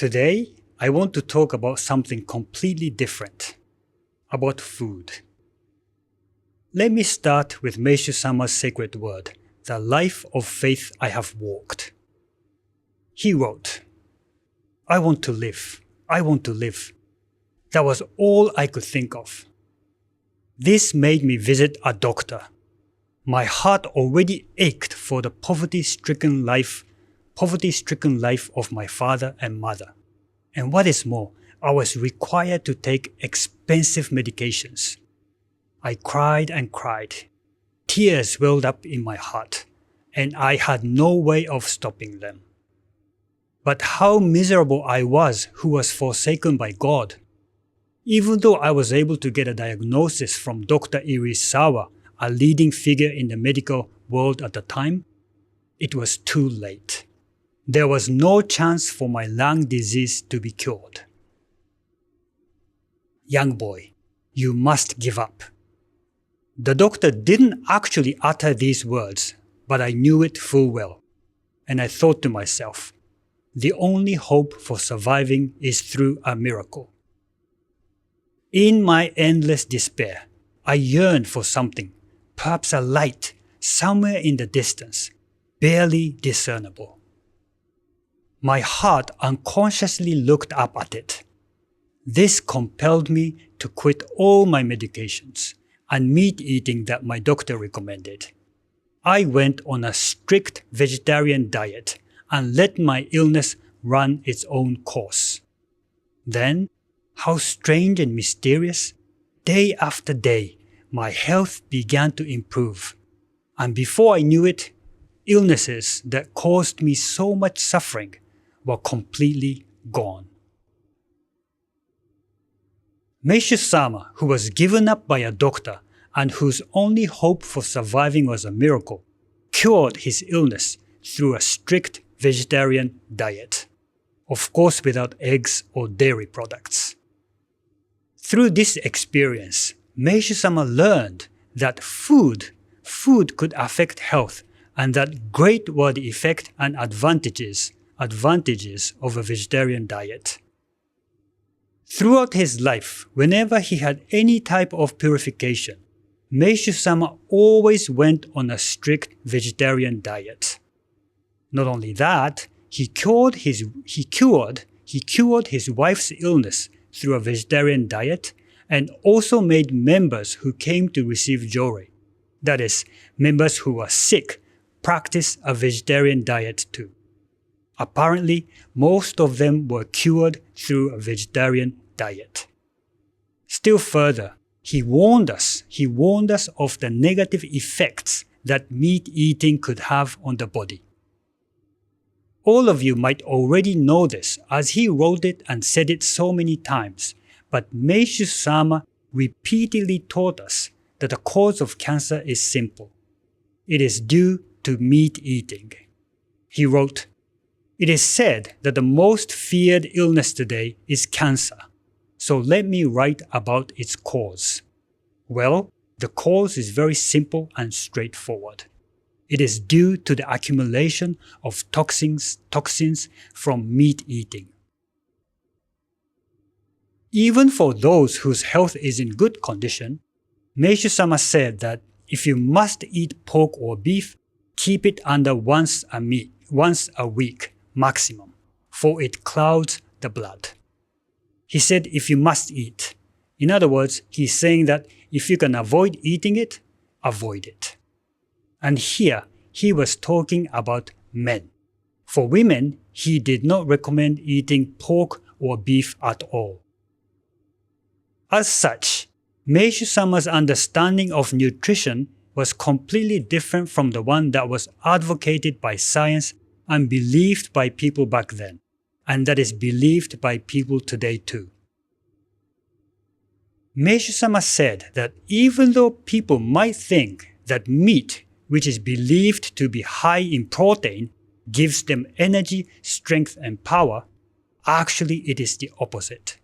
Today, I want to talk about something completely different, about food. Let me start with Meishu-sama's sacred word, the life of faith I have walked. He wrote, "I want to live, I want to live." That was all I could think of. This made me visit a doctor. My heart already ached for the poverty-stricken life of my father and mother. And what is more, I was required to take expensive medications. I cried and cried. Tears welled up in my heart, and I had no way of stopping them. But how miserable I was who was forsaken by God. Even though I was able to get a diagnosis from Dr. Irisawa, a leading figure in the medical world at the time, it was too late. There was no chance for my lung disease to be cured. "Young boy, you must give up." The doctor didn't actually utter these words, but I knew it full well. And I thought to myself, the only hope for surviving is through a miracle. In my endless despair, I yearned for something, perhaps a light, somewhere in the distance, barely discernible. My heart unconsciously looked up at it. This compelled me to quit all my medications and meat eating that my doctor recommended. I went on a strict vegetarian diet and let my illness run its own course. Then, how strange and mysterious, day after day, my health began to improve. And before I knew it, illnesses that caused me so much suffering were completely gone. Meishu-sama, who was given up by a doctor and whose only hope for surviving was a miracle, cured his illness through a strict vegetarian diet. Of course, without eggs or dairy products. Through this experience, Meishu-sama learned that food could affect health and that great were the effect and advantages of a vegetarian diet. Throughout his life, whenever he had any type of purification, Meishu-sama always went on a strict vegetarian diet. Not only that, he cured his wife's illness through a vegetarian diet and also made members who came to receive jore, that is, members who were sick, practice a vegetarian diet too. Apparently, most of them were cured through a vegetarian diet. Still further, he warned us of the negative effects that meat eating could have on the body. All of you might already know this as he wrote it and said it so many times, but Meishu-sama repeatedly taught us that the cause of cancer is simple. It is due to meat eating. He wrote, "It is said that the most feared illness today is cancer, so let me write about its cause." Well, the cause is very simple and straightforward. It is due to the accumulation of toxins from meat eating. Even for those whose health is in good condition, Meishu-sama said that if you must eat pork or beef, keep it under once a week maximum, for it clouds the blood. He said if you must eat. In other words, he's saying that if you can avoid eating it, avoid it. And here, he was talking about men. For women, he did not recommend eating pork or beef at all. As such, Meishu-sama's understanding of nutrition was completely different from the one that was advocated by science and believed by people back then, and that is believed by people today too. Meishu-sama said that even though people might think that meat, which is believed to be high in protein, gives them energy, strength, and power, actually it is the opposite.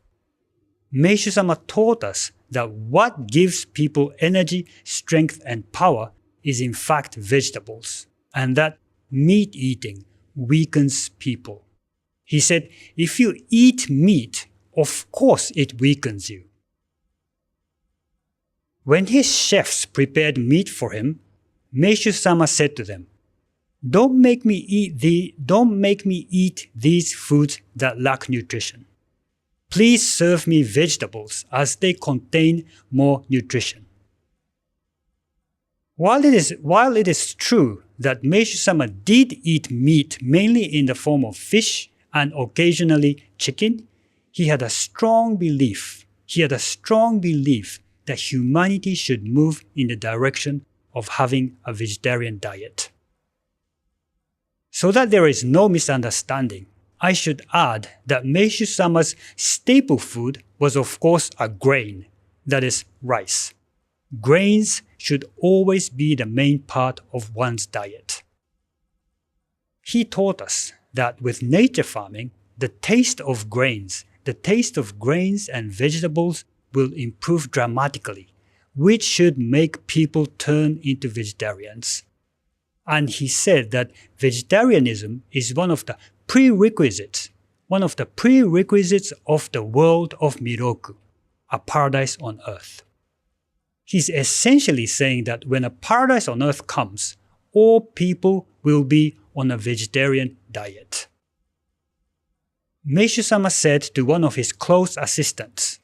Meishu-sama taught us that what gives people energy, strength, and power is in fact vegetables, and that meat eating weakens people. He said, if you eat meat, of course it weakens you. When his chefs prepared meat for him, Meishu-sama said to them, Don't make me eat these foods that lack nutrition. Please serve me vegetables as they contain more nutrition. While it is true that Meishu-sama did eat meat mainly in the form of fish and occasionally chicken, he had a strong belief that humanity should move in the direction of having a vegetarian diet. So that there is no misunderstanding, I should add that Meishu-sama's staple food was of course a grain, that is, rice. Grains should always be the main part of one's diet. He taught us that with nature farming, the taste of grains and vegetables will improve dramatically, which should make people turn into vegetarians. And he said that vegetarianism is one of the prerequisites of the world of Miroku, a paradise on earth. He's essentially saying that when a paradise on earth comes, all people will be on a vegetarian diet. Meishu-sama said to one of his close assistants,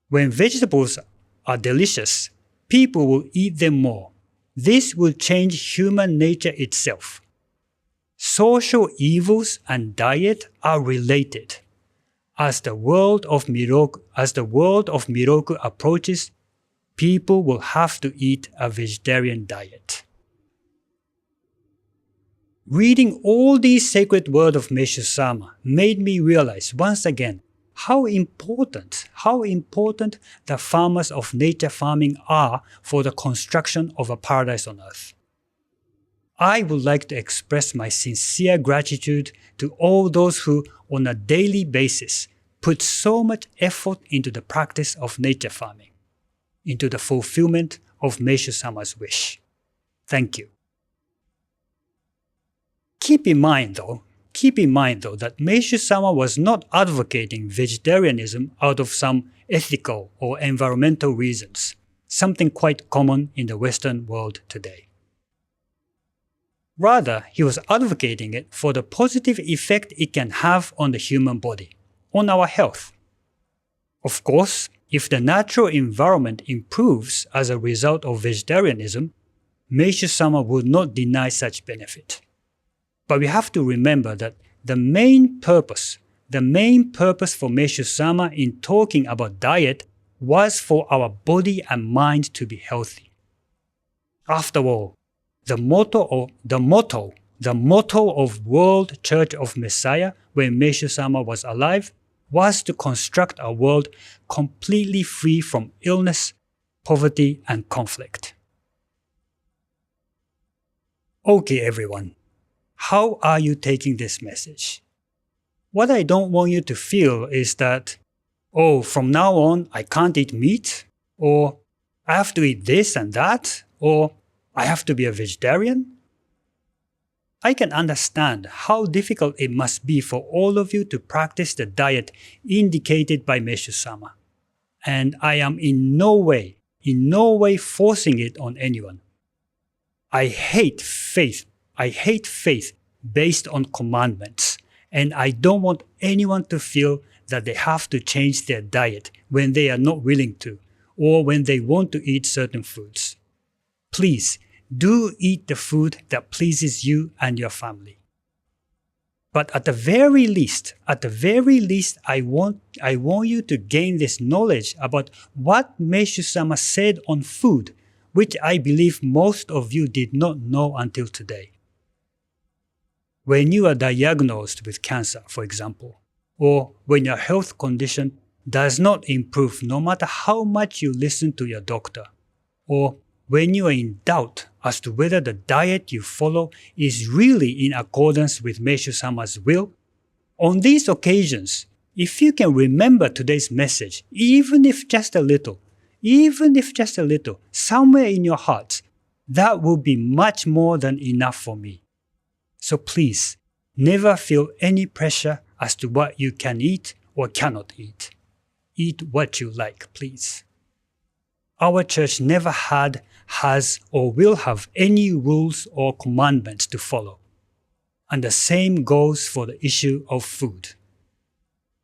When vegetables are delicious, people will eat them more. This will change human nature itself. Social evils and diet are related. As the world of Miroku approaches, people will have to eat a vegetarian diet. Reading all these sacred words of Meishu-sama made me realize once again how important the farmers of nature farming are for the construction of a paradise on earth. I would like to express my sincere gratitude to all those who, on a daily basis, put so much effort into the practice of nature farming, into the fulfillment of Meishu-sama's wish. Thank you. Keep in mind though that Meishu-sama was not advocating vegetarianism out of some ethical or environmental reasons, something quite common in the Western world today. Rather, he was advocating it for the positive effect it can have on the human body, on our health. Of course, if the natural environment improves as a result of vegetarianism, Meishu-sama would not deny such benefit. But we have to remember that the main purpose for Meishu-sama in talking about diet was for our body and mind to be healthy. After all, the motto of World Church of Messiah when Meishu-sama was alive was to construct a world completely free from illness, poverty, and conflict. Okay, everyone. How are you taking this message? What I don't want you to feel is that, from now on I can't eat meat, or I have to eat this and that, or I have to be a vegetarian. I can understand how difficult it must be for all of you to practice the diet indicated by Meishu-sama. And I am in no way forcing it on anyone. I hate faith based on commandments, and I don't want anyone to feel that they have to change their diet when they are not willing to, or when they want to eat certain foods. Please, do eat the food that pleases you and your family. But at the very least, I want you to gain this knowledge about what Meishu-sama said on food, which I believe most of you did not know until today. When you are diagnosed with cancer, for example, or when your health condition does not improve no matter how much you listen to your doctor, or when you are in doubt as to whether the diet you follow is really in accordance with Meishu-sama's will, on these occasions, if you can remember today's message, even if just a little, somewhere in your heart, that will be much more than enough for me. So please, never feel any pressure as to what you can eat or cannot eat. Eat what you like, please. Our church never had, has, or will have any rules or commandments to follow. And the same goes for the issue of food.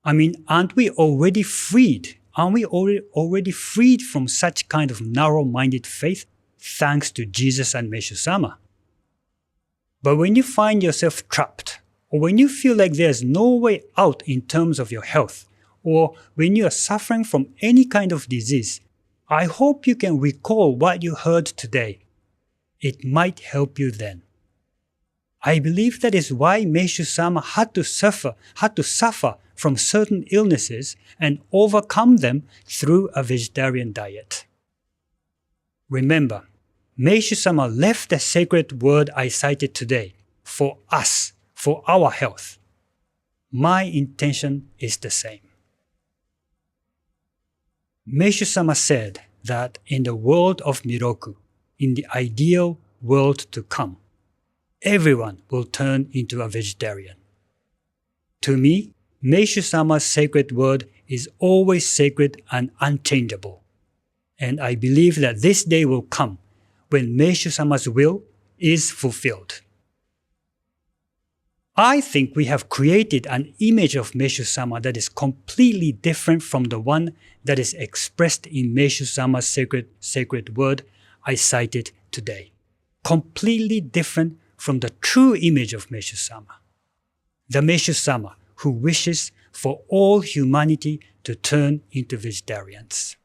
I mean, aren't we already freed? Aren't we already freed from such kind of narrow-minded faith thanks to Jesus and Meishu-sama? But when you find yourself trapped, or when you feel like there's no way out in terms of your health, or when you are suffering from any kind of disease, I hope you can recall what you heard today. It might help you then. I believe that is why Meishu-sama had to suffer from certain illnesses and overcome them through a vegetarian diet. Remember, Meishu-sama left the sacred word I cited today for us, for our health. My intention is the same. Meishu-sama said that in the world of Miroku, in the ideal world to come, everyone will turn into a vegetarian. To me, Meishu-sama's sacred word is always sacred and unchangeable. And I believe that this day will come when Meishu-sama's will is fulfilled. I think we have created an image of Meishu-sama that is completely different from the one that is expressed in Meishu-sama's sacred word I cited today. Completely different from the true image of Meishu-sama. The Meishu-sama who wishes for all humanity to turn into vegetarians.